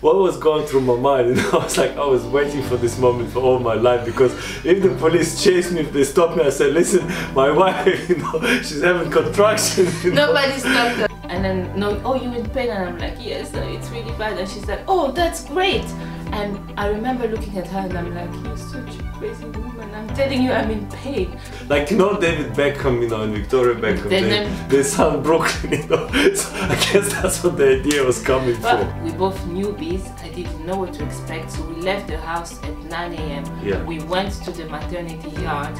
what was going through my mind? You know, I was waiting for this moment for all my life, because if the police chase me, if they stop me, I said, listen, my wife, you know, she's having contractions. You know? Nobody stopped her. And then, no, oh, you in pain? And I'm like, yes, it's really bad. And she's like, oh, that's great. And I remember looking at her and I'm like, you're such a crazy woman. I'm telling you, I'm in pain. Like, you know, David Beckham, you know, and Victoria Beckham, they sound Brooklyn, you know. So I guess that's what the idea was coming from. We both newbies. I didn't know what to expect. So we left the house at 9 a.m. Yeah. We went to the maternity yard.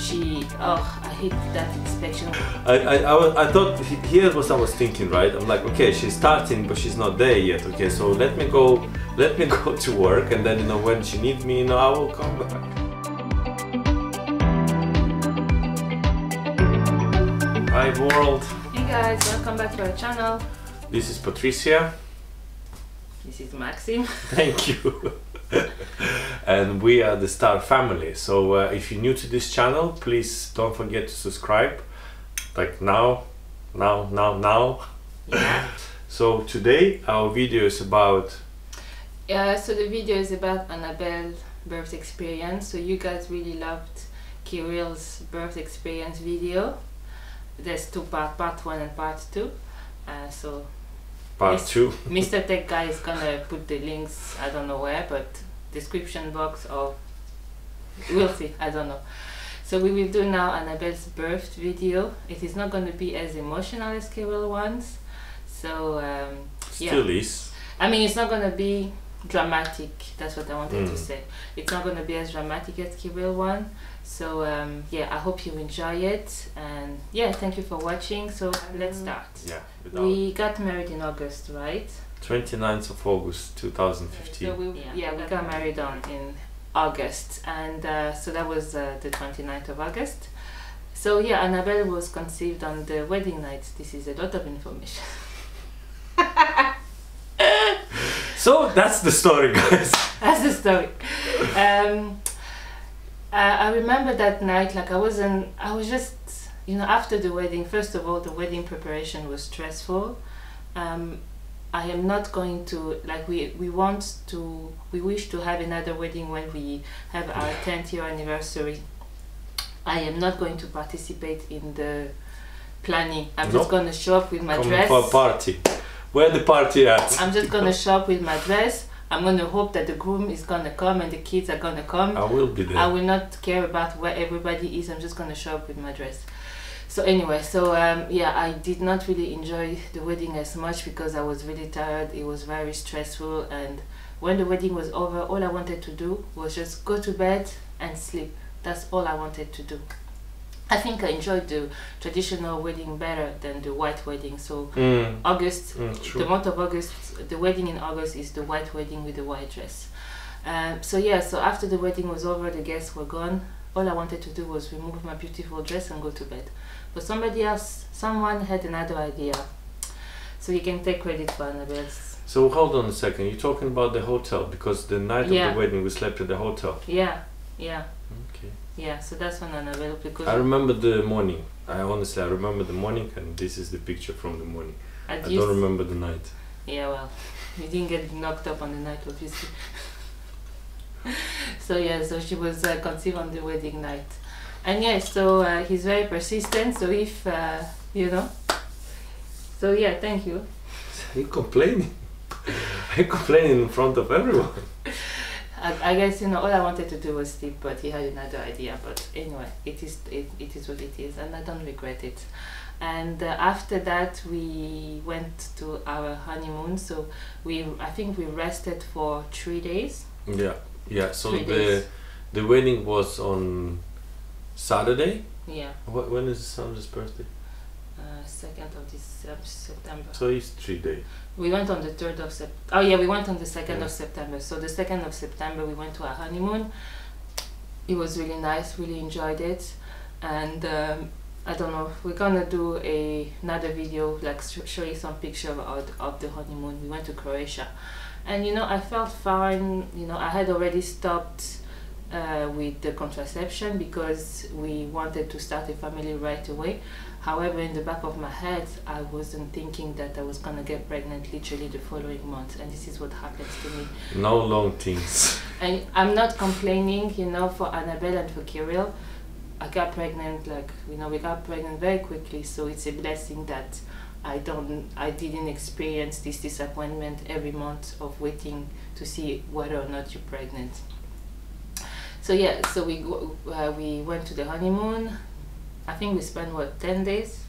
I hate that inspection. I thought, here's what I was thinking, right? I'm like, okay, she's starting, but she's not there yet. Okay, so let me go to work, and then, you know, when she needs me, you know, I will come back. Hi world. Hey guys, welcome back to our channel. This is Patricia. This is Maxim. Thank you. And we are the Star family. So if you're new to this channel, please don't forget to subscribe. Like now. Yeah. So today our video is about... So the video is about Anabelle's birth experience. So you guys really loved Kirill's birth experience video. There's two parts, part 1 and part 2. So part 2. Mr. Tech Guy is gonna put the links, I don't know where, but description box, or we'll see, I don't know. So we will do now Anabelle's birth video. It is not going to be as emotional as Kirill ones. So still is. I mean, it's not going to be dramatic. That's what I wanted to say. It's not going to be as dramatic as Kirill one. So yeah, I hope you enjoy it, and yeah, thank you for watching. So let's start. Yeah. We got married in August, right? 29th of August 2015. So we got married in August, and so that was the 29th of August. So yeah, Anabelle was conceived on the wedding night. This is a lot of information. So that's the story, guys. That's the story. I remember that night, like I was just, you know, after the wedding, first of all, the wedding preparation was stressful. I am not going to, like, we wish to have another wedding when we have our 10th year anniversary. I am not going to participate in the planning. I'm just going to show up with my dress. For a party. Where the party at? I'm just going to show up with my dress. I'm going to hope that the groom is going to come and the kids are going to come. I will be there. I will not care about where everybody is. I'm just going to show up with my dress. So anyway, so yeah, I did not really enjoy the wedding as much because I was really tired. It was very stressful, and when the wedding was over, all I wanted to do was just go to bed and sleep. That's all I wanted to do. I think I enjoyed the traditional wedding better than the white wedding. So August, the month of August, the wedding in August is the white wedding with the white dress. So yeah, so after the wedding was over, the guests were gone. All I wanted to do was remove my beautiful dress and go to bed. But someone had another idea. So you can take credit for Anabelle's. So hold on a second, you're talking about the hotel, because the night of the wedding we slept at the hotel. Yeah. Okay. Yeah, so that's when Anabelle, because I remember the morning. I remember the morning, and this is the picture from the morning. I don't remember the night. Yeah, well, you didn't get knocked up on the night, obviously. So yeah, so she was conceived on the wedding night. And yeah, so he's very persistent, so if, you know, so yeah, thank you. Are you complaining? Are you complaining in front of everyone? I guess, you know, all I wanted to do was sleep, but he had another idea. But anyway, it is what it is, and I don't regret it. And after that, we went to our honeymoon. So I think we rested for 3 days. Yeah. So the wedding was on Saturday. Yeah. When is Sandra's birthday? 2nd of September. So it's 3 days. We went on the 3rd of September. Oh yeah, we went on the 2nd of September. So the 2nd of September we went to our honeymoon. It was really nice, really enjoyed it. And I don't know, we're gonna do another video, like show you some picture of the honeymoon. We went to Croatia. And you know, I felt fine. You know, I had already stopped with the contraception because we wanted to start a family right away. However, in the back of my head, I wasn't thinking that I was gonna get pregnant literally the following month, and this is what happens to me. No long things. And I'm not complaining, you know, for Annabelle and for Kirill. I got pregnant, like, you know, we got pregnant very quickly, so it's a blessing that I didn't experience this disappointment every month of waiting to see whether or not you're pregnant. So yeah, so we went to the honeymoon. I think we spent, what, 10 days?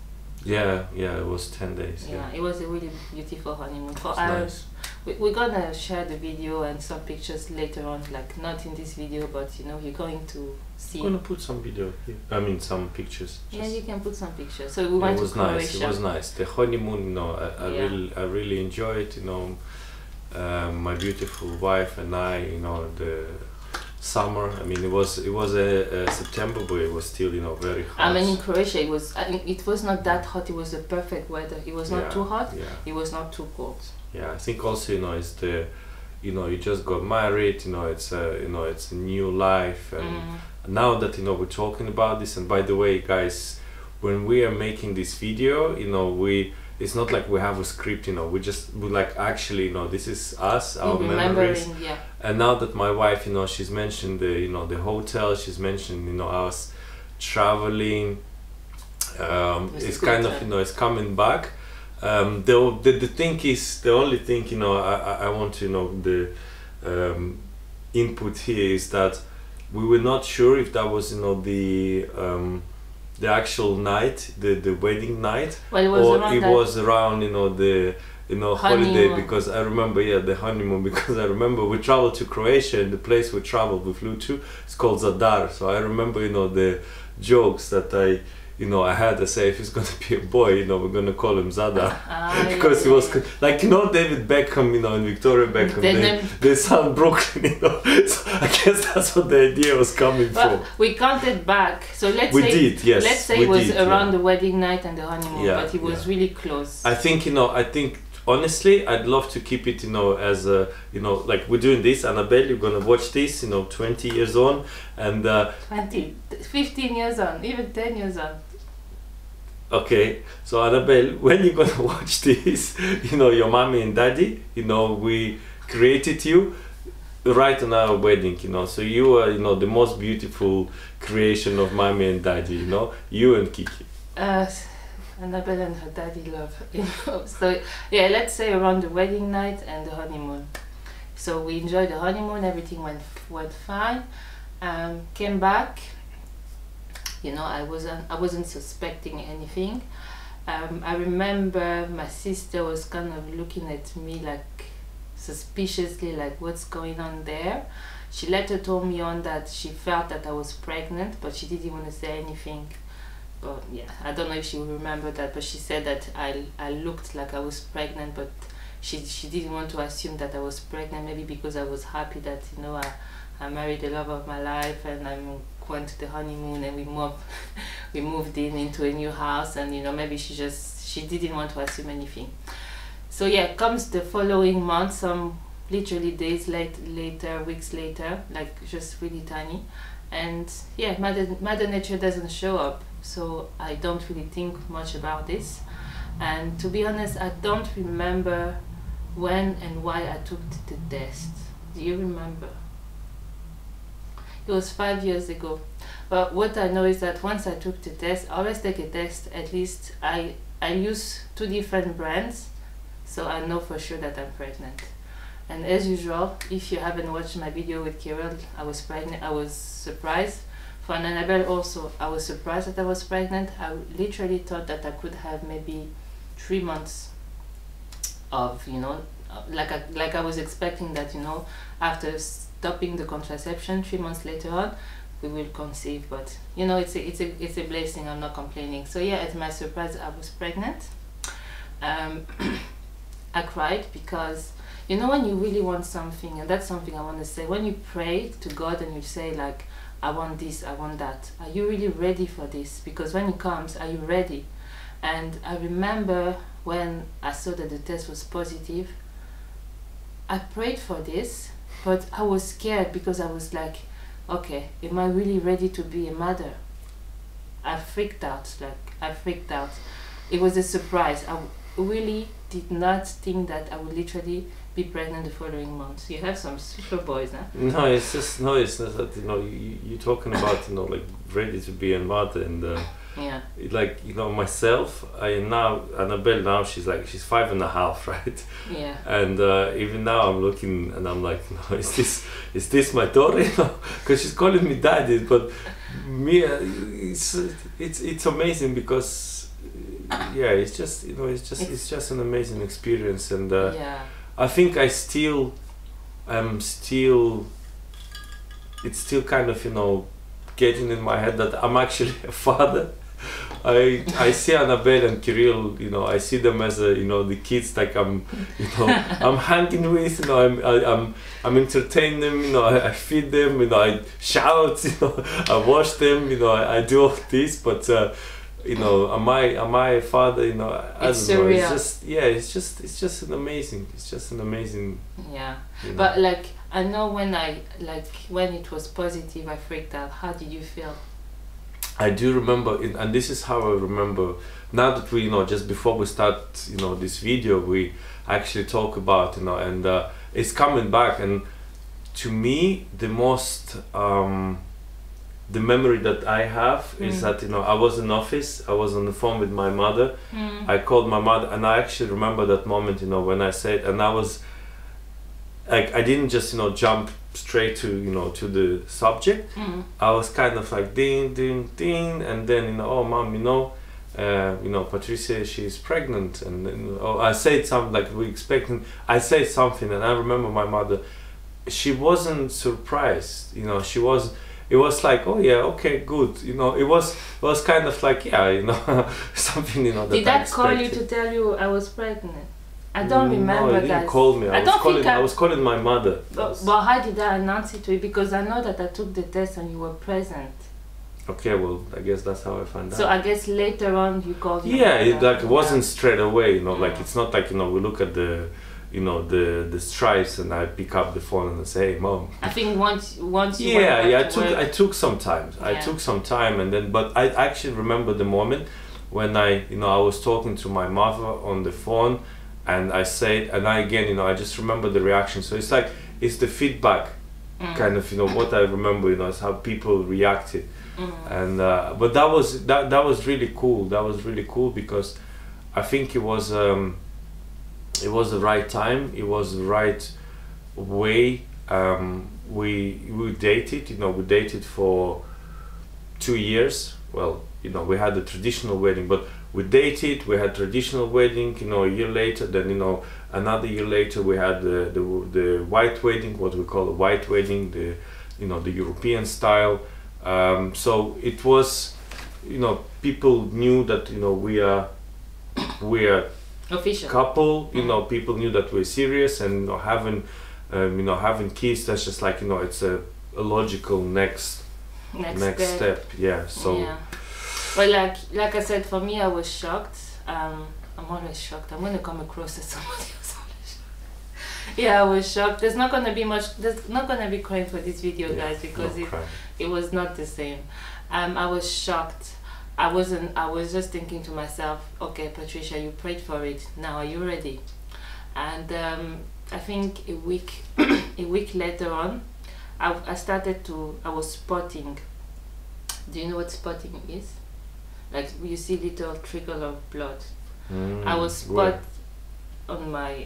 Yeah, it was 10 days. Yeah, it was a really beautiful honeymoon. For It's our, nice. we're gonna share the video and some pictures later on, like not in this video, but you know, you're going to see. I'm gonna put some video here. I mean, some pictures. Yeah, you can put some pictures. So we went it was to nice. Croatia. It was nice. The honeymoon, you know, I really enjoyed. You know, my beautiful wife and I. You know, the summer. I mean, it was a September, but it was still, you know, very hot. I mean, in Croatia, it was not that hot. It was the perfect weather. It was not too hot. Yeah. It was not too cold. Yeah, I think also, you know, it's the, you know, you just got married. You know, it's a new life, and now that, you know, we're talking about this. And by the way, guys, when we are making this video, you know, it's not like we have a script, you know, we like, actually, you know, this is us, our memories. Yeah. And now that my wife, you know, she's mentioned the, you know, the hotel, she's mentioned, you know, us traveling, it's kind of, you know, it's coming back. The thing is, the only thing, you know, I want to, you know, the input here is that we were not sure if that was, you know, the actual night, the wedding night, well, it was or around it was around, you know, the, you know, holiday, because I remember, yeah, the honeymoon, because I remember we traveled to Croatia, and the place we traveled, we flew to, it's called Zadar. So I remember, you know, the jokes that I had to say, if it's gonna be a boy, you know, we're gonna call him Zadar. Because he was like, you know, David Beckham, you know, and Victoria Beckham, they sound Brooklyn, you know. So I guess that's what the idea was coming from. We counted back, so let's say it was around the wedding night and the honeymoon, but it was really close. I think, you know, honestly, I'd love to keep it, you know, as a, you know, like we're doing this, Annabelle, you're gonna watch this, you know, 20 years on, and 15 years on, even 10 years on. Okay, so Annabelle, when you're gonna watch this, you know, your mommy and daddy, you know, we created you right on our wedding, you know, so you are, you know, the most beautiful creation of mommy and daddy, you know, you and Kiki. Annabelle and her daddy love, you know. So yeah, let's say around the wedding night and the honeymoon. So we enjoyed the honeymoon, everything went fine. Came back, you know, I wasn't suspecting anything. I remember my sister was kind of looking at me like suspiciously, like, what's going on there. She later told me on that she felt that I was pregnant, but she didn't want to say anything. But yeah, I don't know if she will remember that, but she said that I looked like I was pregnant, but she didn't want to assume that I was pregnant, maybe because I was happy that, you know, I married the love of my life, and I went to the honeymoon, and we moved into a new house, and, you know, maybe she didn't want to assume anything. So yeah, comes the following month, some literally days later, weeks later, like just really tiny, and yeah, Mother Nature doesn't show up. So I don't really think much about this, and to be honest, I don't remember when and why I took the test. Do you remember? It was 5 years ago, but what I know is that once I took the test, I always take a test, at least I use 2 different brands, so I know for sure that I'm pregnant. And as usual, if you haven't watched my video with Kirill, I was pregnant, I was surprised. For Annabelle also, I was surprised that I was pregnant. I literally thought that I could have maybe 3 months of, you know, like I was expecting that, you know, after stopping the contraception, 3 months later on, we will conceive. But, you know, it's a blessing, I'm not complaining. So yeah, at my surprise, I was pregnant. I cried because, you know, when you really want something, and that's something I want to say, when you pray to God and you say, like, I want this, I want that, are you really ready for this? Because when it comes, are you ready? And I remember when I saw that the test was positive, I prayed for this, but I was scared because I was like, okay, am I really ready to be a mother? I freaked out, like, I freaked out. It was a surprise. I really did not think that I would literally be pregnant the following month. You have some super boys, huh? No, it's just no. It's not that you're talking about like ready to be a mother and yeah. Like myself. I now Annabelle now she's 5.5, right? Yeah. And even now I'm looking and I'm like, no, is this my daughter? Because she's calling me daddy, but me it's amazing because yeah, it's just it's just an amazing experience and yeah. I think it's still kind of getting in my head that I'm actually a father. I see Annabelle and Kirill, I see them as the kids like I'm hanging with, I'm entertaining them, I feed them, I shout, I wash them, I do all this, but am I a father? I don't know. It's just an amazing. Yeah, but like I know when it was positive, I freaked out. How did you feel? I do remember, and this is how I remember. Now that we, just before we start, this video, we actually talk about, and it's coming back. And to me, the most the memory that I have is that I was in office, I was on the phone with my mother, I called my mother, and I actually remember that moment when I said, and I was like, I didn't just jump straight to to the subject. I was kind of like ding ding ding, and then oh mom, Patricia, she's pregnant, and then I said something like we expecting, I said something, and I remember my mother, she wasn't surprised, she was. It was like, oh yeah, okay, good. It was kind of like, yeah, something, that Did that call you to tell you I was pregnant? I don't remember that. No, he didn't call me. I was calling my mother. But how did I announce it to you? Because I know that I took the test and you were present. Okay, well, I guess that's how I found out. So I guess later on you called me. Yeah, it wasn't straight away, like it's not like, we look at the the stripes and I pick up the phone and I say, hey, mom. I think once you I took some time. I took some time, and then, but I actually remember the moment when I was talking to my mother on the phone, and I said, and I again, I just remember the reaction. So it's like, it's the feedback kind of, what I remember, is how people reacted. And but that was really cool. That was really cool because I think it was the right time, it was the right way. We dated, we dated for 2 years. Well, we had a traditional wedding, but we dated, we had traditional wedding, a year later, then another year later we had the white wedding, what we call a white wedding, the the European style. So it was, people knew that we are official couple. People knew that we're serious, and having kids, that's just like it's a logical next step. Yeah. So yeah. Well, like I said, for me, I was shocked. I'm always shocked. I'm gonna come across as somebody who's always shocked. Yeah, I was shocked. There's not gonna be crying for this video, guys, because it was not the same. I was shocked. I was just thinking to myself, okay, Patricia, you prayed for it. Now are you ready? And I think a week later on, I was spotting. Do you know what spotting is? Like, you see little trickle of blood. I was spot on the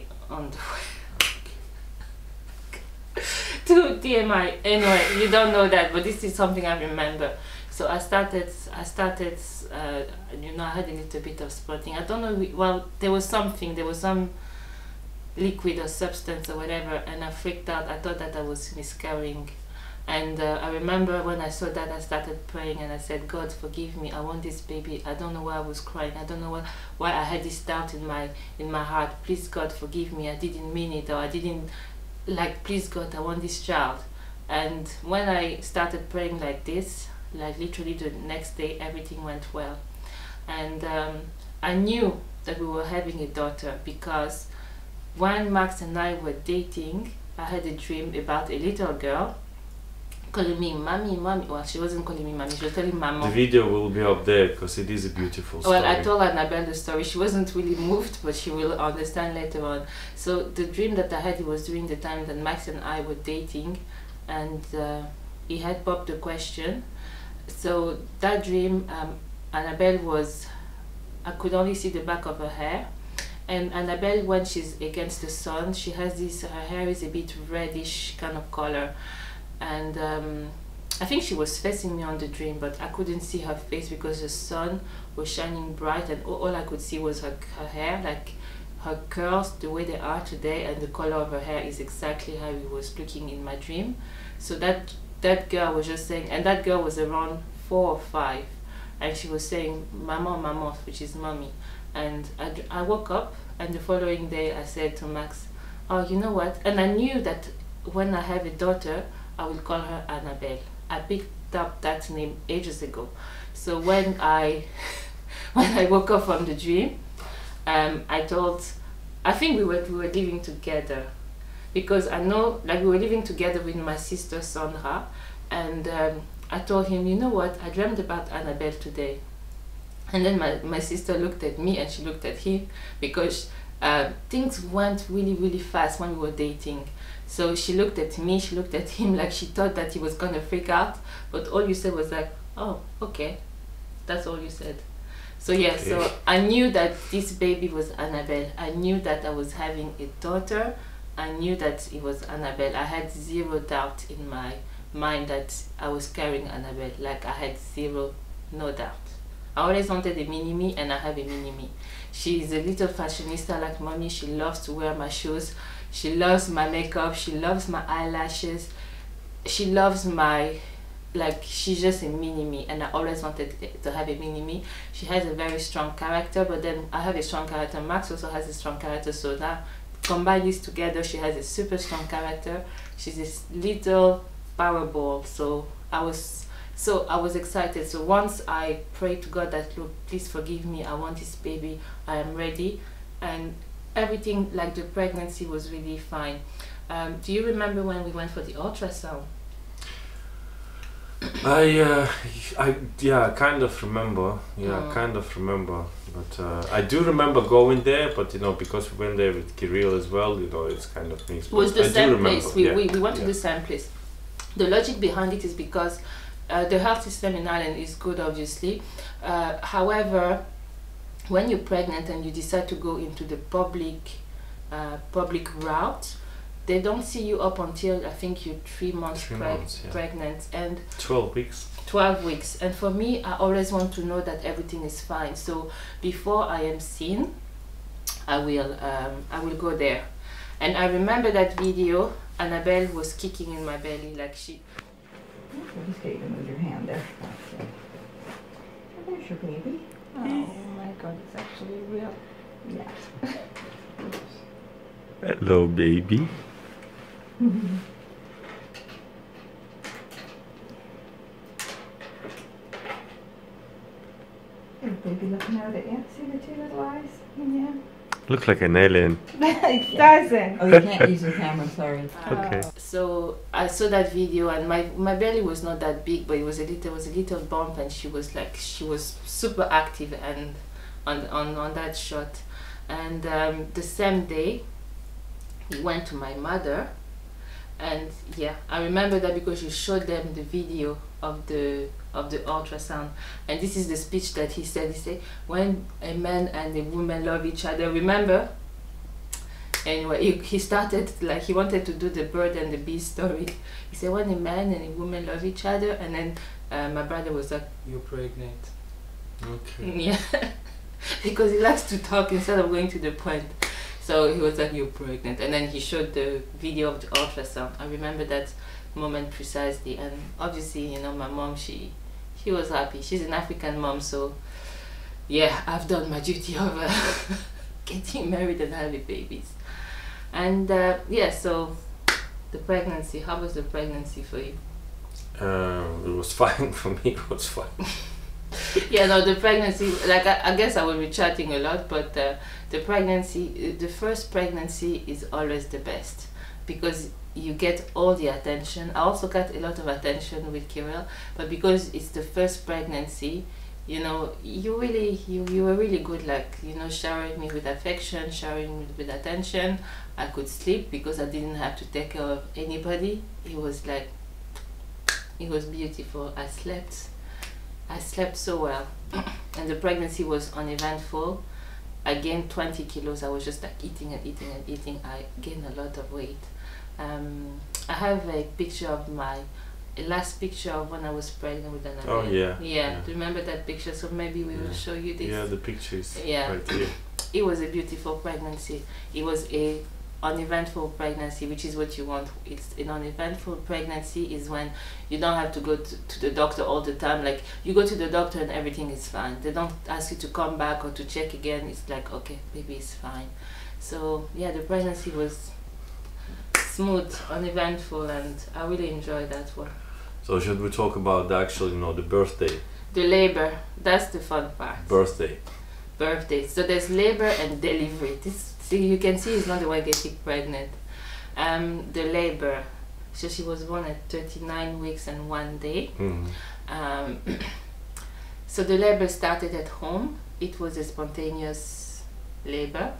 to TMI. Anyway, you don't know that, but this is something I remember. So I started, I had a little bit of spotting. I don't know, well, there was some liquid or substance or whatever, and I freaked out. I thought that I was miscarrying. And I remember when I saw that, I started praying and I said, God, forgive me, I want this baby. I don't know why I was crying. I don't know why I had this doubt in my heart. Please, God, forgive me. I didn't mean it, or I didn't, please, God, I want this child. And when I started praying like this, literally the next day, everything went well. And I knew that we were having a daughter because when Max and I were dating, I had a dream about a little girl calling me mommy, mommy. Well, she wasn't calling me mommy, she was telling mama. The video will be up there because it is a beautiful story. Well, I told Anabelle the story. She wasn't really moved, but she will understand later on. So the dream that I had, it was during the time that Max and I were dating, and he had popped the question. So that dream, Anabelle was, I could only see the back of her hair. And Anabelle, when she's against the sun, she has this, her hair is a bit reddish kind of color. And I think she was facing me on the dream, but I couldn't see her face because the sun was shining bright, and all I could see was her hair, like her curls, the way they are today, and the color of her hair is exactly how it was looking in my dream. So that girl was just saying, and that girl was around 4 or 5, and she was saying mama, mama, which is mommy. And I woke up, and the following day I said to Max, oh, you know what, and I knew that when I have a daughter I will call her Anabelle. I picked up that name ages ago. So when I woke up from the dream, I think we were living together, because I know, like, we were living together with my sister Sandra, and I told him, you know what, I dreamt about Anabelle today. And then my sister looked at me and she looked at him, because things went really, really fast when we were dating. So she looked at me, she looked at him like she thought that he was gonna freak out, but all you said was like, oh, okay. That's all you said. So yeah, okay. So I knew that this baby was Anabelle. I knew that I was having a daughter. I knew that it was Anabelle. I had zero doubt in my mind that I was carrying Anabelle. Like, I had no doubt. I always wanted a mini-me, and I have a mini-me. She's a little fashionista like mommy. She loves to wear my shoes. She loves my makeup. She loves my eyelashes. She loves my, like, she's just a mini-me, and I always wanted to have a mini-me. She has a very strong character, but then I have a strong character. Max also has a strong character, so now combine these together, she has a super strong character. She's this little power ball. So I was excited. So once I prayed to God that, look, please forgive me, I want this baby, I am ready, and everything, like the pregnancy, was really fine. Do you remember when we went for the ultrasound? I kind of remember. Kind of remember. But I do remember going there. But you know, because we went there with Kirill as well, you know, it's kind of mixed. It was the same place. We went to the same place. The logic behind it is because the health system in Ireland is good, obviously. However, when you're pregnant and you decide to go into the public route, they don't see you up until I think you're 3 months pregnant, and 12 weeks. 12 weeks. And for me, I always want to know that everything is fine. So before I am seen, I will go there. And I remember that video. Anabelle was kicking in my belly like she. Just get you to move your hand there. Okay. Oh, there's your baby. Oh my God, it's actually real. Yes. Hello, baby. There's baby looking out at you. See the two little eyes? Yeah. Look like an alien. It doesn't. Oh, you can't use the camera, sorry. Okay. So I saw that video, and my belly was not that big, but it was a little bump, and she was super active and on that shot. And the same day we went to my mother, and yeah, I remember that because you showed them the video of the ultrasound, and this is the speech that he said. He said, when a man and a woman love each other, remember? Anyway, he started, like, he wanted to do the bird and the bee story. He said, when a man and a woman love each other, and then my brother was like, you're pregnant. Okay. Yeah. Because he likes to talk instead of going to the point. So he was like, you're pregnant. And then he showed the video of the ultrasound. I remember that moment precisely. And obviously, you know, my mom, she was happy. She's an African mom, so yeah, I've done my duty of getting married and having babies. And yeah, so the pregnancy, how was the pregnancy for you? It was fine for me. It was fine. Yeah, no, the pregnancy, like, I guess I will be chatting a lot, but the pregnancy, the first pregnancy is always the best, because you get all the attention. I also got a lot of attention with Kirill, but because it's the first pregnancy, you know, you were really good, like, you know, showering me with affection, showering me with attention. I could sleep because I didn't have to take care of anybody. It was like, it was beautiful. I slept so well. And the pregnancy was uneventful. I gained 20 kilos. I was just like eating and eating and eating. I gained a lot of weight. I have a picture of a last picture of when I was pregnant with Anabelles. Oh yeah. Yeah. Do you remember that picture? So maybe we will show you this. Yeah, the picture is right here. It was a beautiful pregnancy. It was a uneventful pregnancy, which is what you want. It's an uneventful pregnancy is when you don't have to go to the doctor all the time. Like, you go to the doctor and everything is fine. They don't ask you to come back or to check again. It's like, okay, baby is fine. So yeah, the pregnancy was smooth, uneventful, and I really enjoyed that one. So should we talk about the actual, you know, the birthday? The labor, that's the fun part. Birthday. So there's labor and delivery. This, see, you can see it's not the one getting pregnant. The labor. So she was born at 39 weeks and 1 day. So the labor started at home. It was a spontaneous labor.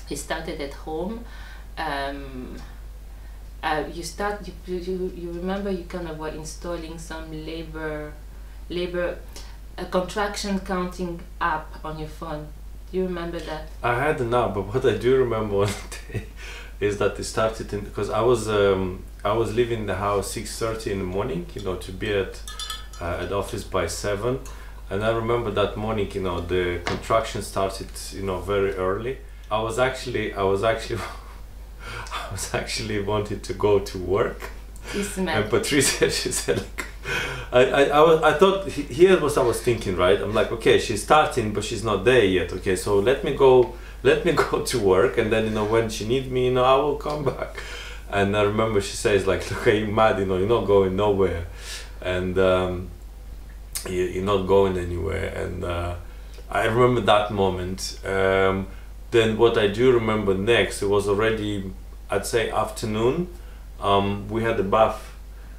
It started at home. You remember you kind of were installing some labor a contraction counting app on your phone. Do you remember that? I had an app, but what I do remember one day is that it started because I was leaving the house 6:30 in the morning, you know, to be at office by 7, and I remember that morning, you know, the contraction started, you know, very early. I was actually wanted to go to work, and Patricia, she said, like, I thought, here was I was thinking, right? I'm like, okay, she's starting, but she's not there yet. Okay, so let me go to work, and then, you know, when she needs me, you know, I will come back. And I remember she says, like, look, are you mad? You know, you're not going nowhere, and you're not going anywhere. And I remember that moment. Then what I do remember next, it was already, I'd say, afternoon. We had a bath.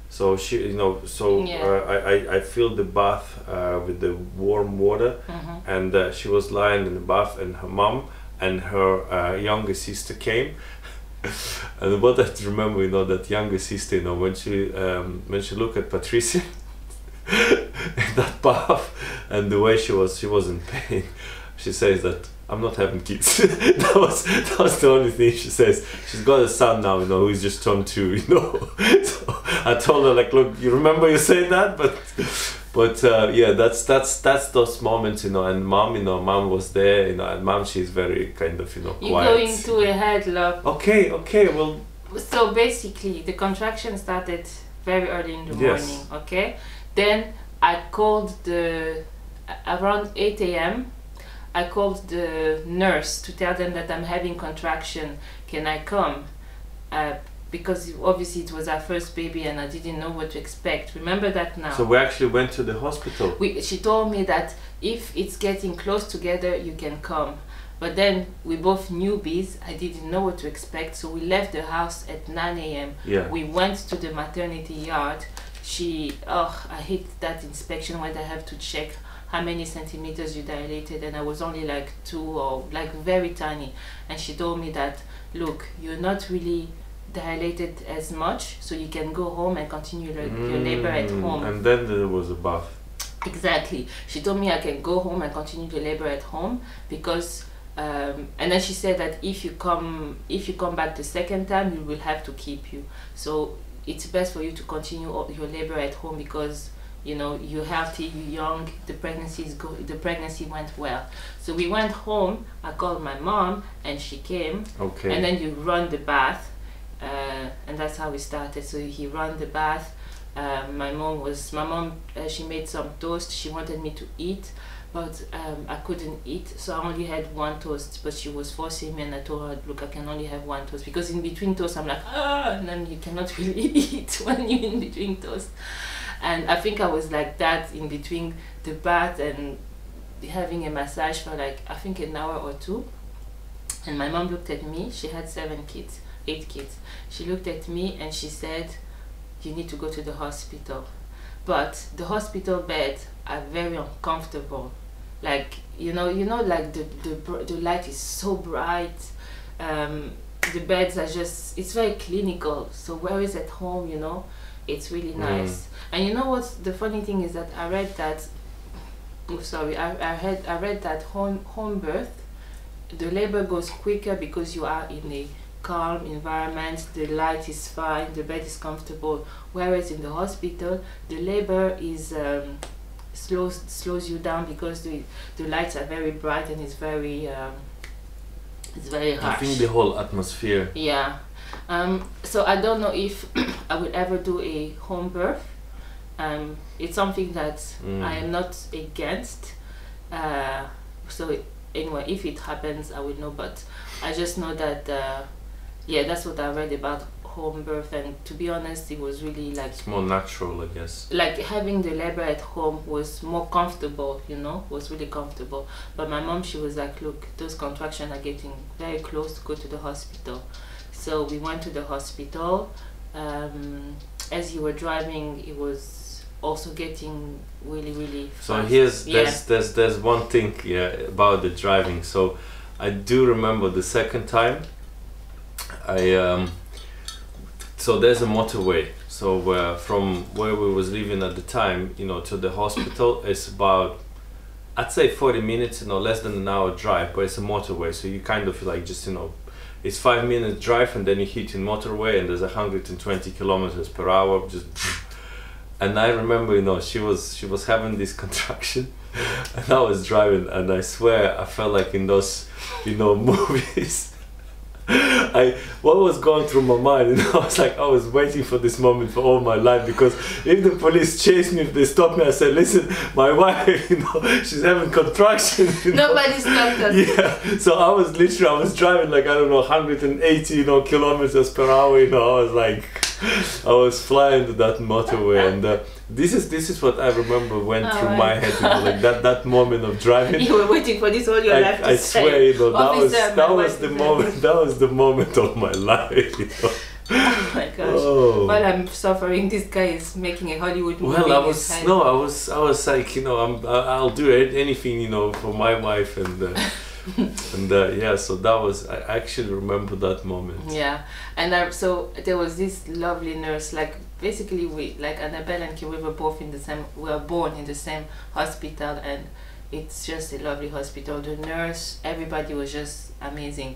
So she, you know, I filled the bath with the warm water, and she was lying in the bath, and her mom and her younger sister came. And what I remember, you know, that younger sister, you know, when she looked at Patricia in that bath, and the way she was in pain, she says that, I'm not having kids. that was the only thing she says. She's got a son now, you know, who's just turned 2, you know. So I told her, like, look, you remember you said that, but yeah, that's those moments, you know. And mom was there, you know, and mom, she's very kind of, you know, quiet. You're going to ahead, love. Okay, well. So basically, the contraction started very early in the morning. Okay, then I called around 8 a.m. I called the nurse to tell them that I'm having contraction. Can I come? Because obviously it was our first baby and I didn't know what to expect. Remember that now. So we actually went to the hospital. She told me that if it's getting close together, you can come. But then we both newbies. I didn't know what to expect. So we left the house at 9 a.m. Yeah. We went to the maternity yard. I hate that inspection when I have to check how many centimeters you dilated, and I was only like 2 or like very tiny. And she told me that, look, you're not really dilated as much, so you can go home and continue your labor at home. And then there was a bath. Exactly. She told me I can go home and continue the labor at home because and then she said that if you come back the second time, we will have to keep you. So it's best for you to continue your labor at home because, you know, you're healthy, you're young, the pregnancy went well. So we went home, I called my mom and she came. Okay. And then you run the bath, and that's how we started. So he ran the bath. My mom, she made some toast. She wanted me to eat, but I couldn't eat, so I only had 1 toast, but she was forcing me, and I told her, look, I can only have 1 toast, because in between toast I'm like, and then you cannot really eat when you're in between toast. And I think I was like that in between the bath and having a massage for like, I think, an hour or 2. And my mom looked at me. She had 7 kids. 8 kids. She looked at me and she said, you need to go to the hospital. But the hospital beds are very uncomfortable. Like, like the light is so bright. The beds are just, it's very clinical. So whereas at home, it's really nice. And you know what the funny thing is, that I read that, I read that home birth, the labor goes quicker because you are in a calm environment, the light is fine, the bed is comfortable, whereas in the hospital the labor is slows you down because the lights are very bright and it's very harsh. I think the whole atmosphere. Yeah. So I don't know if I will ever do a home birth. It's something that I am not against. So anyway, if it happens, I will know. But I just know that, that's what I read about home birth. And to be honest, it was really like... It's more natural, I guess. Like having the labor at home was more comfortable, was really comfortable. But my mom, she was like, look, those contractions are getting very close to go to the hospital. So we went to the hospital. As you were driving, it was also getting really, really fast. So there's one thing about the driving. So I do remember the second time so there's a motorway. So from where we was living at the time, to the hospital, it's about, I'd say 40 minutes, less than an hour drive, but it's a motorway. So you kind of like just, it's 5 minutes drive and then you hit in motorway and there's 120 kilometers per hour, just. And I remember, she was having this contraction and I was driving, and I swear I felt like in those, movies. What was going through my mind, I was waiting for this moment for all my life, because if the police chase me, if they stop me, I said, listen, my wife, she's having contractions. Nobody stopped us. Yeah, so I was driving like, I don't know, 180, kilometers per hour, I was flying to that motorway, and this is what I remember went through my head, like that moment of driving. You were waiting for this all your life to I swear, that was the moment. That was the moment of my life. Oh my gosh! Oh. While I'm suffering, this guy is making a Hollywood movie. Well, I was like, I'll do anything, for my wife, and. So that was, I actually remember that moment. Yeah, and so there was this lovely nurse, like basically Anabelle and Kiri were born in the same hospital, and it's just a lovely hospital. The nurse, everybody was just amazing.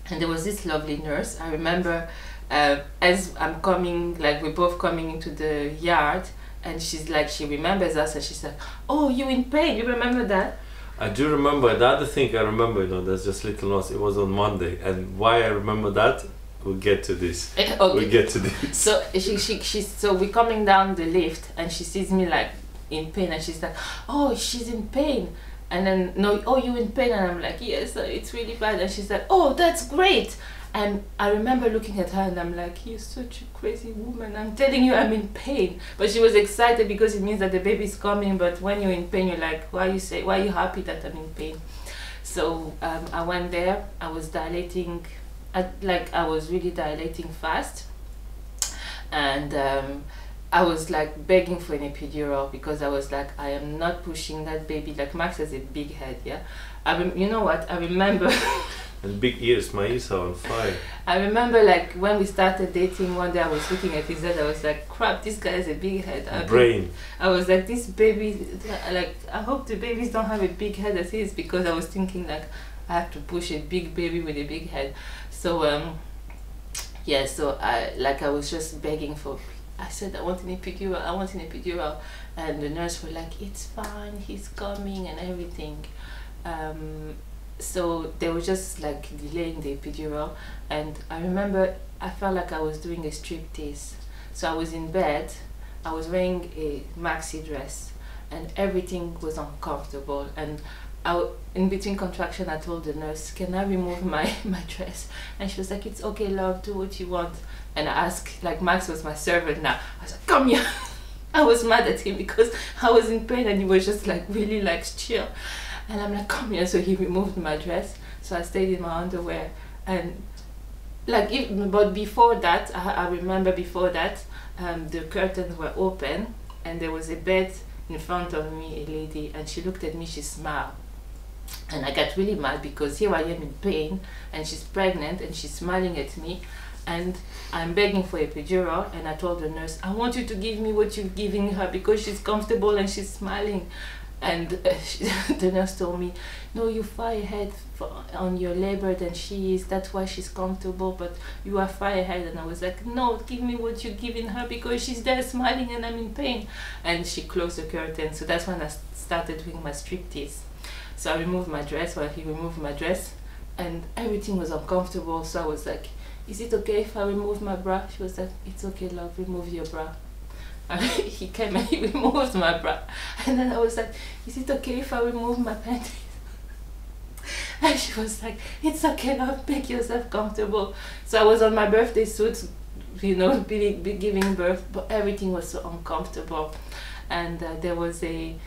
And there was this lovely nurse, I remember, as I'm coming, like we're both coming into the yard, and she's like, she remembers us, and she's like, oh, you in pain, you remember that? I do remember. The other thing I remember, there's just little notes. It was on Monday, and why I remember that, we'll get to this. Okay. We'll get to this. So so we're coming down the lift, and she sees me like in pain, and she's like, "Oh, she's in pain." And then oh, you in pain? And I'm like, yes, it's really bad. And she's like, oh, that's great. And I remember looking at her and I'm like, you're such a crazy woman. I'm telling you I'm in pain. But she was excited because it means that the baby's coming. But when you're in pain, you're like, why are you happy that I'm in pain? So I went there. I was dilating, I was really dilating fast. And I was like begging for an epidural because I was like, I am not pushing that baby. Like Max has a big head, yeah. You know what? I remember. And big ears, my ears are on fire. I remember like when we started dating, one day I was looking at his head, I was like, crap, this guy has a big head. Brain. I was like, this baby, like, I hope the babies don't have a big head as his, because I was thinking like, I have to push a big baby with a big head. So, yeah, so I was just begging for, I said, I want an epidural, and the nurse were like, it's fine, he's coming and everything. So they were just like delaying the epidural, and I remember I felt like I was doing a striptease. So I was in bed, I was wearing a maxi dress, and everything was uncomfortable. And in between contraction, I told the nurse, can I remove my dress? And she was like, it's okay, love, do what you want. And I asked, like Max was my servant now, I was like, come here. I was mad at him because I was in pain and he was just like really like chill. And I'm like, come here. So he removed my dress. So I stayed in my underwear. And But before that, I remember before that, the curtains were open and there was a bed in front of me, a lady, and she looked at me, she smiled. And I got really mad because here I am in pain and she's pregnant and she's smiling at me and I'm begging for a epidural, and I told the nurse, I want you to give me what you're giving her because she's comfortable and she's smiling. And the nurse told me, no, you're far ahead on your labor than she is, that's why she's comfortable, but you are far ahead. And I was like, no, give me what you're giving her because she's there smiling and I'm in pain. And she closed the curtain. So that's when I started doing my striptease. So I removed my dress, while he removed my dress, and everything was uncomfortable. So I was like, is it okay if I remove my bra? She was like, it's okay, love, remove your bra. And he came and he removed my bra. And then I was like, is it okay if I remove my panties? And she was like, it's okay, love, make yourself comfortable. So I was on my birthday suit, you know, giving birth, but everything was so uncomfortable. And there was an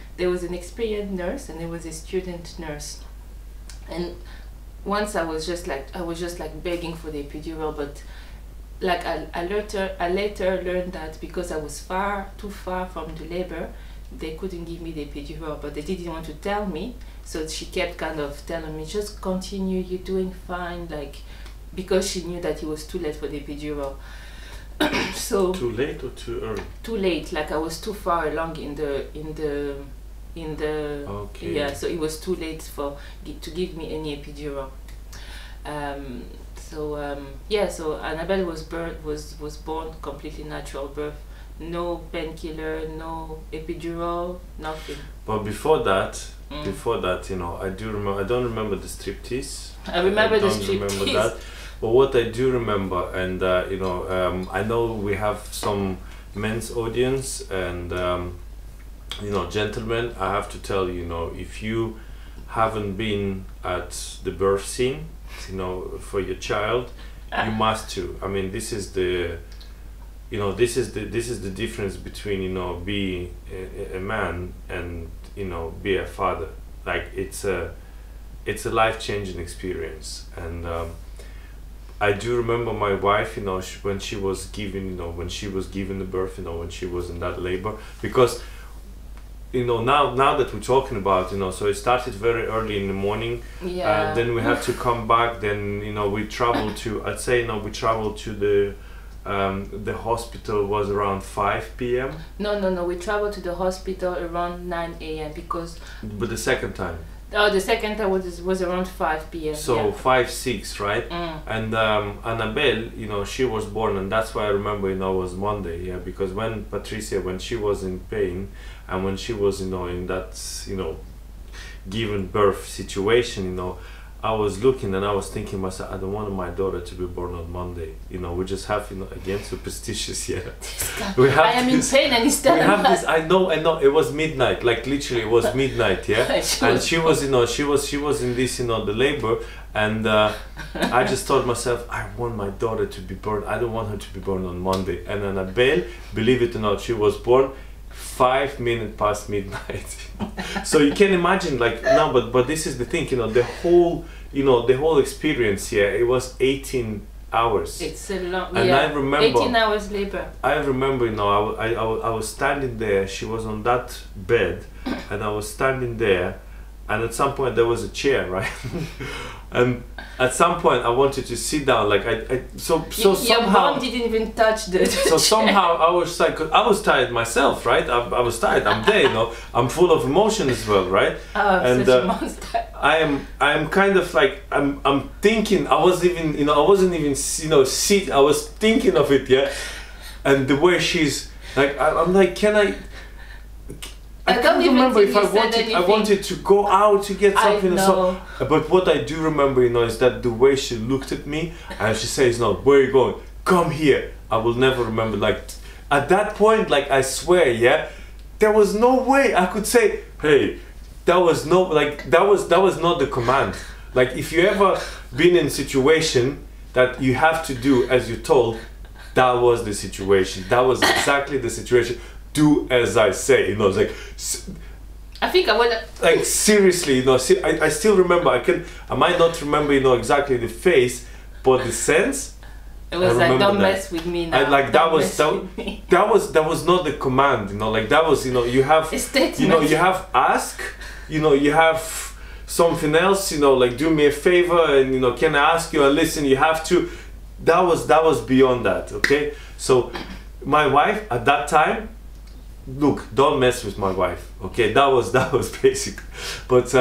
experienced nurse and there was a student nurse. And once I was just like begging for the epidural, but like I later learned that because I was too far from the labor, they couldn't give me the epidural, but they didn't want to tell me. So she kept kind of telling me, just continue, you're doing fine, like, because she knew that it was too late for the epidural. So too late or too early? Too late, like I was too far along in the okay. Yeah, so it was too late to give me any epidural. So Annabelle was born completely natural birth, no painkiller, no epidural, nothing. But before that, you know, I don't remember the striptease. I remember the striptease. I don't remember that. But what I do remember, and you know, I know we have some men's audience, and you know, gentlemen, I have to tell you, you know, if you haven't been at the birth scene, you know, for your child, you must too. I mean, this is the, you know, this is the difference between, you know, being a man and, you know, be a father. Like it's a life-changing experience. And I do remember my wife, you know, when she was giving the birth, you know, when she was in that labor, because, you know, now that we're talking about, you know, so it started very early in the morning. Yeah. Then we had to come back. Then, you know, we traveled to, I'd say, you know, we traveled to the hospital was around 5 p.m. No. We traveled to the hospital around 9 a.m. because. But the second time. Oh, the second time was around 5 p.m. So yeah. 5, 6, right? And Anabelle, you know, she was born, and that's why I remember, you know, it was Monday, yeah, because when Patricia, when she was in pain, and when she was, you know, in that, you know, given birth situation, you know, I was looking and I was thinking myself, I don't want my daughter to be born on Monday. You know, we just have, you know, again, superstitious, yeah. I am in pain and it's telling us. I know, it was midnight, like literally it was midnight, yeah. And she was, you know, she was in this, you know, the labor, and I just thought myself, I want my daughter to be born, I don't want her to be born on Monday. And Anabelle, believe it or not, she was born 5 minutes past midnight. So you can imagine, like, no, but this is the thing, you know, the whole experience here, it was 18 hours. It's a long, and yeah, I remember 18 hours labor. I remember, you know, I was standing there, she was on that bed, and I was standing there, and at some point there was a chair, right? And at some point I wanted to sit down, like so your somehow mom didn't even touch the so somehow I was like, I was tired myself, right? I was tired, I'm there, you know, I'm full of emotion as well, right? Oh, and such a monster. I am kind of like, I'm thinking, I wasn't even, you know, I was thinking of it, yeah. And the way she's like, I'm like, I can't remember if I wanted to go out to get something or so. But what I do remember, you know, is that the way she looked at me and she says, no, where are you going? Come here. I will never remember, like, at that point, like, I swear, yeah, there was no way I could say, hey, that was not the command. Like, if you ever been in a situation that you have to do as you're told, that was the situation. That was exactly the situation. Do as I say, you know. It's like, I think I would like, seriously, you know. I still remember. I might not remember, you know, exactly the face, but the sense, It was like, don't mess with me now. Like that was not the command, you know, like that was, you know, you have, you know, you have ask, you know, you have something else, you know, like do me a favor and, you know, can I ask you, and listen, you have to, that was beyond that, okay? So my wife at that time, look, don't mess with my wife, okay? That was basic. But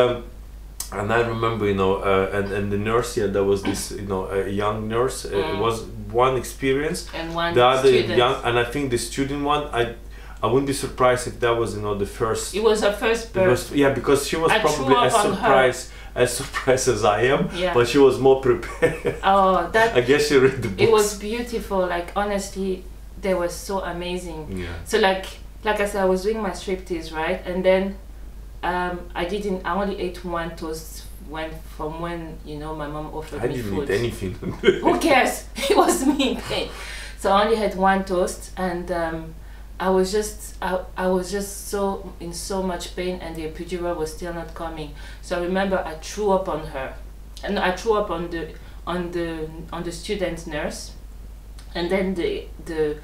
and I remember, you know, and the nurse here, there was this, you know, a young nurse. It was one experience, and one the other student. young, and I think the student one, I wouldn't be surprised if that was, you know, the first. It was her first birth. Yeah, because she was probably as surprised as I am, yeah. But she was more prepared. Oh, that. I guess she read the books. It was beautiful. Like honestly, they were so amazing. Yeah. So like I said, I was doing my striptease, right, and then I only ate one toast when you know, my mom offered me food. I didn't eat anything. Who cares? It was me in pain. So I only had one toast, and I was just in so much pain, and the epidural was still not coming. So I remember I threw up on her, and I threw up on the student nurse, and then the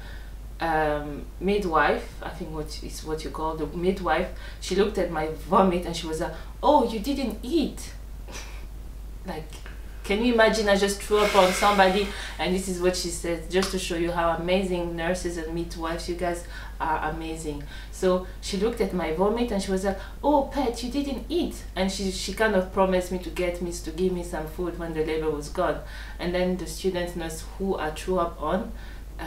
midwife, I think what you call the midwife, she looked at my vomit and she was like, oh, you didn't eat. Like, can you imagine? I just threw up on somebody, and this is what she said, just to show you how amazing nurses and midwives, you guys are amazing. So she looked at my vomit and she was like, oh, Pat, you didn't eat. And she kind of promised me to give me some food when the labor was gone. And then the student nurse who I threw up on,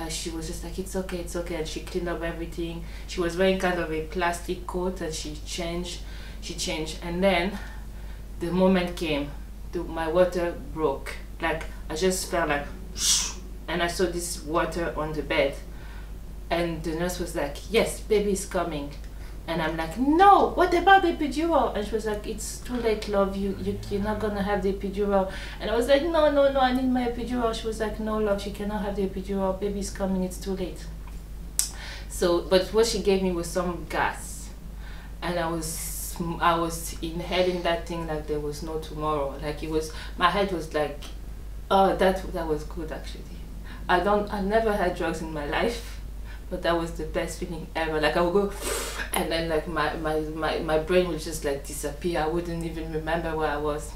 she was just like, it's okay, and she cleaned up everything. She was wearing kind of a plastic coat, and she changed, and then the moment came, my water broke. Like, I just felt like, and I saw this water on the bed, and the nurse was like, yes, baby is coming. And I'm like, no, what about the epidural? And she was like, it's too late, love, you're not gonna have the epidural. And I was like, no, I need my epidural. She was like, no, love, she cannot have the epidural, baby's coming, it's too late. So, but what she gave me was some gas, and I was inhaling that thing like there was no tomorrow. Like, it was, my head was like, oh, that was good actually. I never had drugs in my life, but that was the best feeling ever. Like, I would go, and then like my brain would just like disappear. I wouldn't even remember where I was.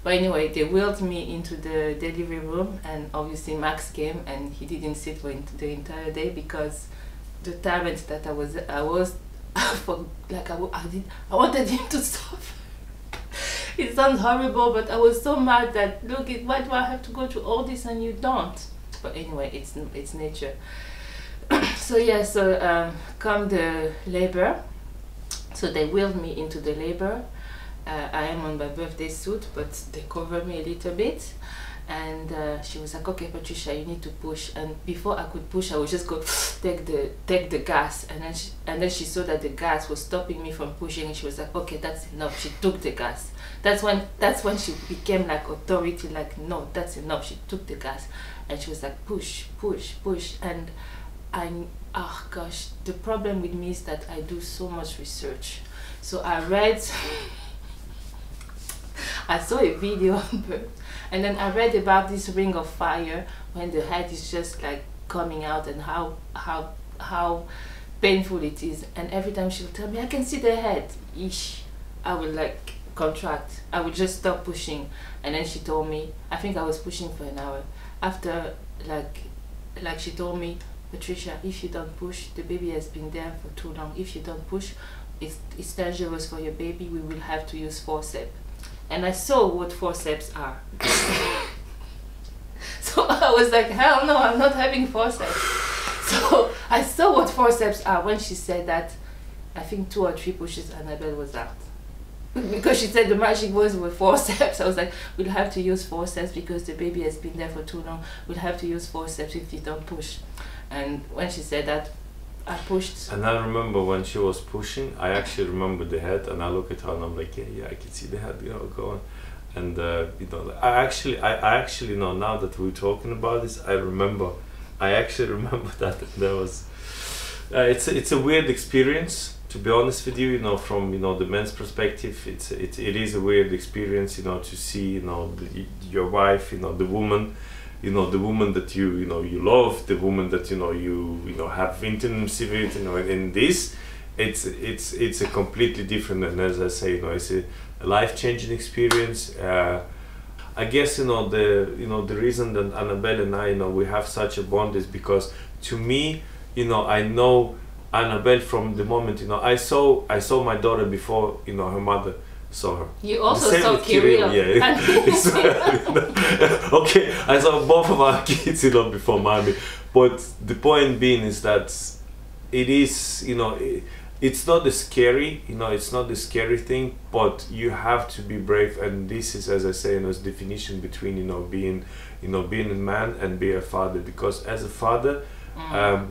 But anyway, they wheeled me into the delivery room, and obviously Max came, and he didn't sit for the entire day because the tyrant that I was for, like I wanted him to stop. It sounds horrible, but I was so mad that, look, why do I have to go through all this and you don't? But anyway, it's nature. So yeah, come the labor, so they wheeled me into the labor. I am on my birthday suit, but they covered me a little bit, and she was like, okay, Patricia, you need to push. And before I could push, I would just go take the gas, and then she saw that the gas was stopping me from pushing, and she was like, okay, that's enough. She took the gas. That's when she became like authority, like, no, that's enough. She took the gas, and she was like, push, and oh gosh, the problem with me is that I do so much research. So I read, I saw a video on birth, and then I read about this ring of fire when the head is just like coming out, and how painful it is. And every time she'll tell me, I can see the head, I will like contract. I would just stop pushing. And then she told me, I think I was pushing for an hour. After like she told me, Patricia, if you don't push, the baby has been there for too long. If you don't push, it's dangerous for your baby. We will have to use forceps. And I saw what forceps are. So I was like, hell no, I'm not having forceps. So I saw what forceps are. When she said that, I think 2 or 3 pushes, Anabelle was out. Because she said the magic words were forceps. I was like, we'll have to use forceps because the baby has been there for too long. We'll have to use forceps if you don't push. And when she said that, I pushed. And I remember when she was pushing, I actually remember the head, and I look at her and I'm like, yeah, I can see the head, you know, go on. And you know, I actually know, now that we're talking about this, I actually remember that there was, it's a weird experience, to be honest with you, you know, from, you know, the men's perspective. It is a weird experience, you know, to see, you know, your wife, you know, the woman, you know, the woman that you know you love, the woman that you know have intimacy with, you know, in this, it's a completely different, and as I say, you know, it's a life-changing experience. I guess you know the reason that Annabelle and I, you know, we have such a bond is because, to me, you know, I know Annabelle from the moment, you know, I saw my daughter before, you know, her mother saw her. You also saw Kirill. Yeah. Okay, I saw both of our kids, you know, before mommy. But the point being is that it is, you know, it's not the scary, you know, it's not the scary thing, but you have to be brave. And this is, as I say, you know, it's definition between, you know, being a man and being a father. Because as a father,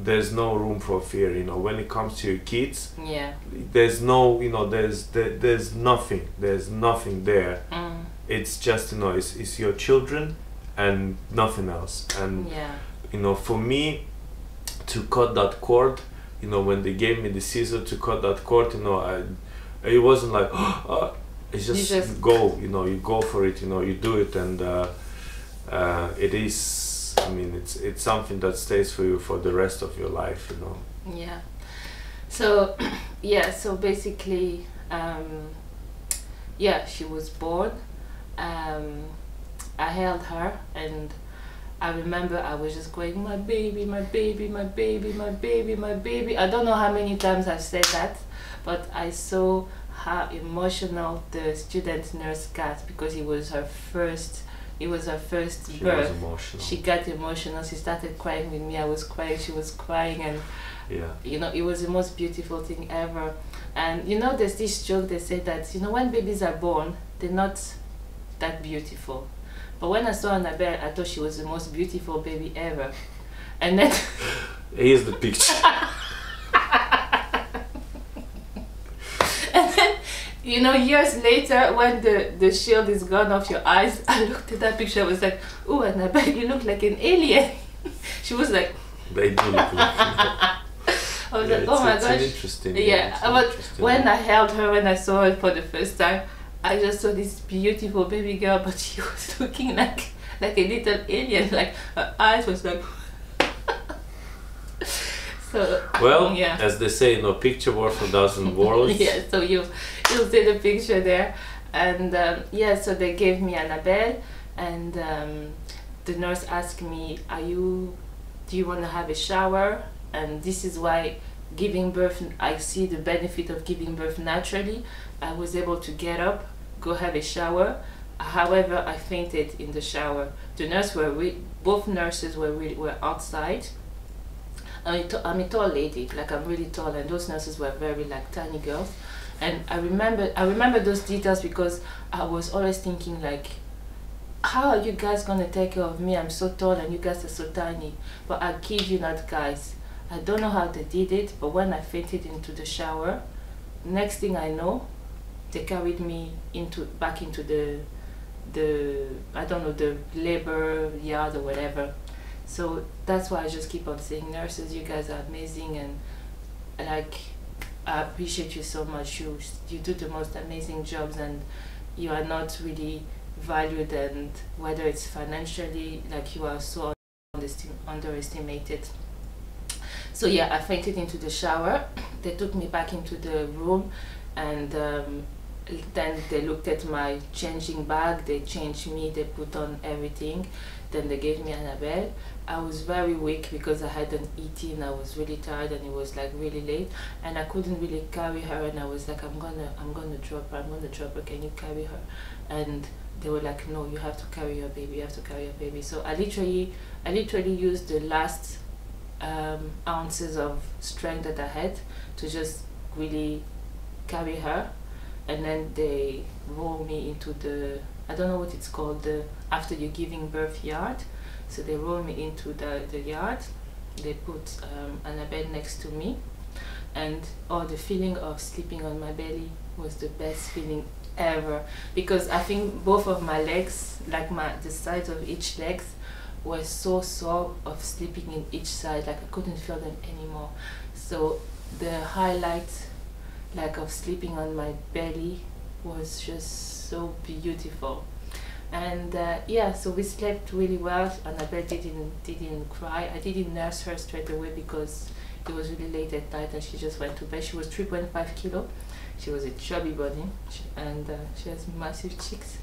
there's no room for fear, you know, when it comes to your kids. Yeah. There's no, you know, there's nothing there. It's just, you know, it's your children and nothing else. And yeah, you know, for me to cut that cord, you know, when they gave me the scissor to cut that cord, you know, it wasn't like it's just go, you know, you go for it, you know, you do it. And it is, I mean, it's something that stays for you for the rest of your life, you know. Yeah. So yeah, so basically yeah, she was born. I held her, and I remember I was just going, my baby, my baby, my baby, my baby, my baby. I don't know how many times I've said that, but I saw how emotional the student nurse got, because it was her first birth. She got emotional. She started crying with me. I was crying. She was crying, and yeah, you know, it was the most beautiful thing ever. And you know, there's this joke, they say that, you know, when babies are born, they're not that beautiful. But when I saw Annabelle, I thought she was the most beautiful baby ever. And then here's the picture. And then, you know, years later, when the shield is gone off your eyes, I looked at that picture. I was like, "Oh, Annabelle, you look like an alien." She was like, they do look like I was like, "Oh my gosh." Interesting. Yeah, but when I held her, when I saw her for the first time, I just saw this beautiful baby girl, but she was looking like a little alien. Like her eyes was like. So well, yeah, as they say, you know, picture worth a dozen words. Yeah, so you'll see the picture there, and yeah, so they gave me Annabelle, and the nurse asked me, do you want to have a shower? And this is why giving birth, I see the benefit of giving birth naturally. I was able to get up, go have a shower. However, I fainted in the shower. The nurse both nurses were outside. I'm a tall lady, like I'm really tall, and those nurses were very like tiny girls. And I remember those details because I was always thinking like, how are you guys gonna take care of me? I'm so tall and you guys are so tiny. But I kid you not, guys, I don't know how they did it, but when I fainted into the shower, next thing I know, they carried me back into the I don't know, the labor yard or whatever. So that's why I just keep on saying, nurses, you guys are amazing, and like I appreciate you so much. You do the most amazing jobs, and you are not really valued, and whether it's financially, like you are so underestimated. So yeah, I fainted into the shower. They took me back into the room, and then they looked at my changing bag, they changed me, they put on everything, then they gave me Annabelle. I was very weak because I hadn't eaten, I was really tired, and it was like really late, and I couldn't really carry her, and I was like, I'm gonna drop her, can you carry her? And they were like, no, you have to carry your baby, you have to carry your baby. So I literally used the last ounces of strength that I had to just really carry her. And then they roll me into the, I don't know what it's called, the after you're giving birth yard. So they roll me into the yard. They put Annabelle next to me, and the feeling of sleeping on my belly was the best feeling ever, because I think both of my legs, like the sides of each legs, were so sore of sleeping in each side, like I couldn't feel them anymore. So the highlight, like, of sleeping on my belly was just so beautiful. And yeah, so we slept really well. Annabelle didn't cry. I didn't nurse her straight away because it was really late at night and she just went to bed. She was 3.5 kilo. She was a chubby body and she has massive cheeks.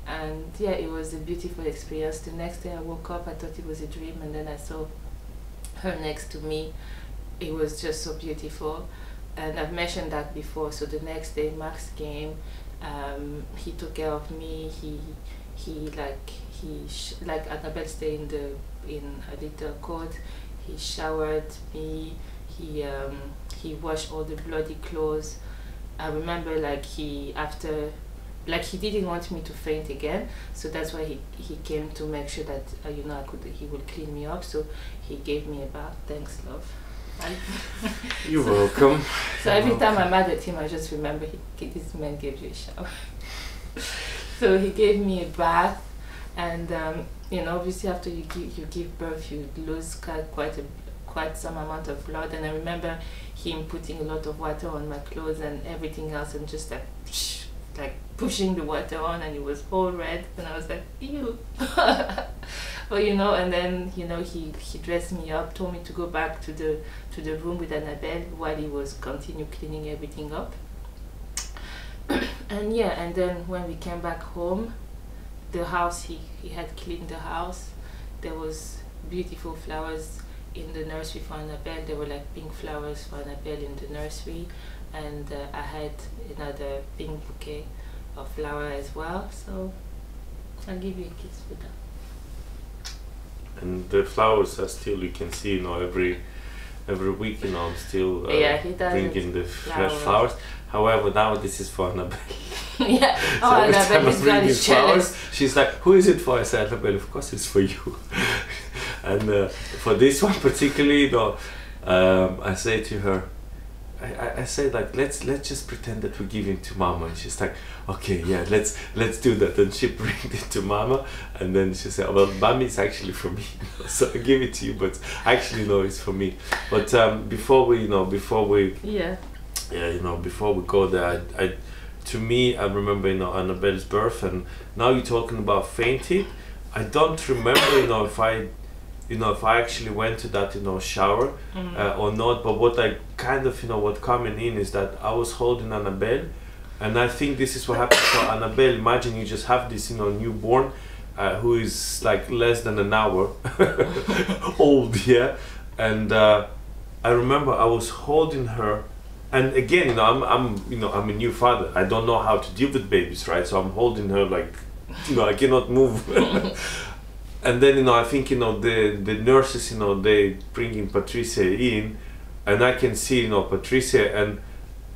And yeah, it was a beautiful experience. The next day I woke up, I thought it was a dream, and then I saw her next to me. It was just so beautiful. And I've mentioned that before. So the next day Max came. He took care of me. Like Annabelle stayed in a little coat. He showered me. He washed all the bloody clothes. I remember like he didn't want me to faint again, so that's why he came to make sure that he would clean me up. So he gave me a bath. Thanks, love. You're welcome. So every time I'm mad at him, I just remember this man gave you a shower. So he gave me a bath, and obviously after you give birth, you lose quite some amount of blood. And I remember him putting a lot of water on my clothes and everything else, and just like pushing the water on, and it was all red, and I was like, ew. But and then he dressed me up, told me to go back to the room with Annabelle while he was continue cleaning everything up. And yeah, and then when we came back home, the house, he had cleaned the house. There was beautiful flowers in the nursery for Annabelle. There were like pink flowers for Annabelle in the nursery, and I had another pink bouquet of flower as well. So I'll give you a kiss for that. And the flowers are still, you can see, every week, I'm still bringing the fresh flowers. However, now this is for Annabelle. Yeah. So Annabelle is bringing flowers. She's like, "Who is it for?" I said, "Annabelle, of course it's for you." And for this one particularly, I say to her, I say like, let's just pretend that we're giving to Mama, and she's like, okay, yeah, let's do that. And she brings it to Mama, and then she said, well, Mommy, it's actually for me, so I give it to you, but actually no, it's for me. But before we go there, to me, I remember Annabelle's birth, and now you're talking about fainting. I don't remember if I actually went to that shower or not, but what I kind of what coming in is that I was holding Annabelle, and I think this is what happens for Annabelle. Imagine you just have this newborn who is like less than an hour old, yeah, and I remember I was holding her, and again I'm a new father. I don't know how to deal with babies, right? So I'm holding her like I cannot move. And then I think the nurses they bringing Patricia in, and I can see Patricia, and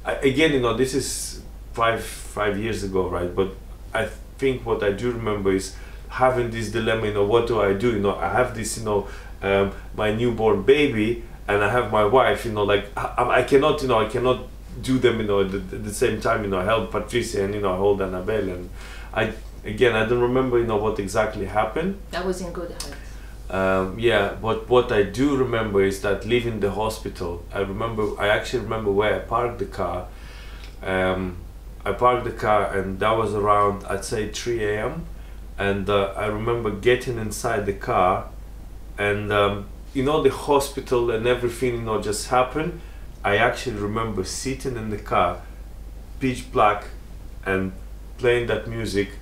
again this is five years ago, right? But I think what I do remember is having this dilemma, what do I do? I have this my newborn baby, and I have my wife, like I cannot do them at the same time, help Patricia and hold Annabelle, and I don't remember what exactly happened. That was in good hands. Yeah, but what I do remember is that leaving the hospital, I actually remember where I parked the car. I parked the car, and that was around, I'd say 3 a.m. And I remember getting inside the car, and the hospital and everything just happened. I actually remember sitting in the car, pitch black, and playing that music.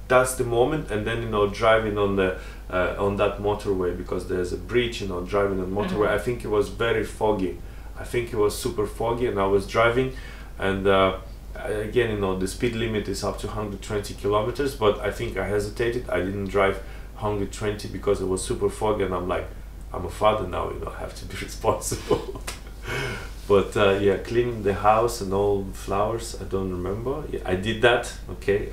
That's the moment, and then driving on the on that motorway, because there's a bridge, driving on motorway. I think it was very foggy. I think it was super foggy, and I was driving, and again, the speed limit is up to 120 kilometers, but I think I hesitated. I didn't drive 120 because it was super foggy, and I'm like, I'm a father now, I have to be responsible. But yeah, cleaning the house and all the flowers, I don't remember. Yeah, I did that. Okay,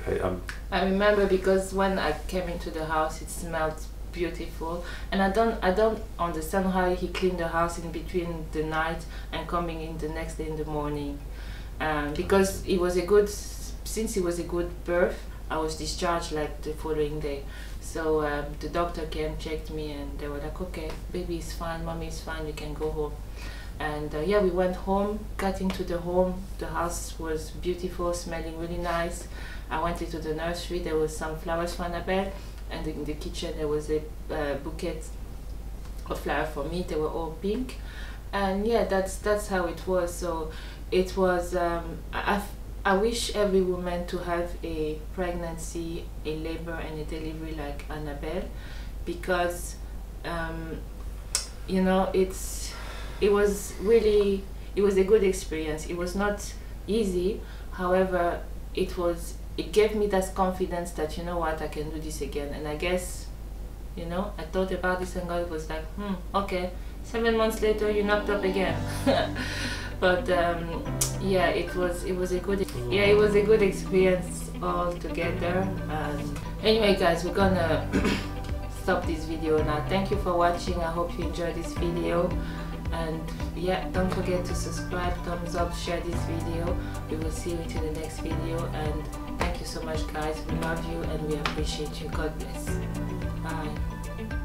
I remember because when I came into the house, it smelled beautiful, and I don't understand how he cleaned the house in between the night and coming in the next day in the morning, because since it was a good birth, I was discharged like the following day. So the doctor came, checked me, and they were like, okay, baby is fine, mommy is fine, you can go home. And yeah, we went home, got into the home. The house was beautiful, smelling really nice. I went into the nursery, there was some flowers for Annabelle, and in the kitchen there was a bouquet of flowers for me. They were all pink. And yeah, that's how it was. So it was, I wish every woman to have a pregnancy, a labor and a delivery like Annabelle, because you know, it was a good experience. It was not easy, however it gave me that confidence that, you know what, I can do this again. And I guess, you know, I thought about this and God was like, okay, 7 months later you knocked up again. But yeah, it was a good experience altogether. Anyway guys, we're gonna stop this video now. Thank you for watching. I hope you enjoyed this video, and yeah, don't forget to subscribe, thumbs up, share this video. We will see you in the next video, and thank you so much guys. We love you and we appreciate you. God bless. Bye.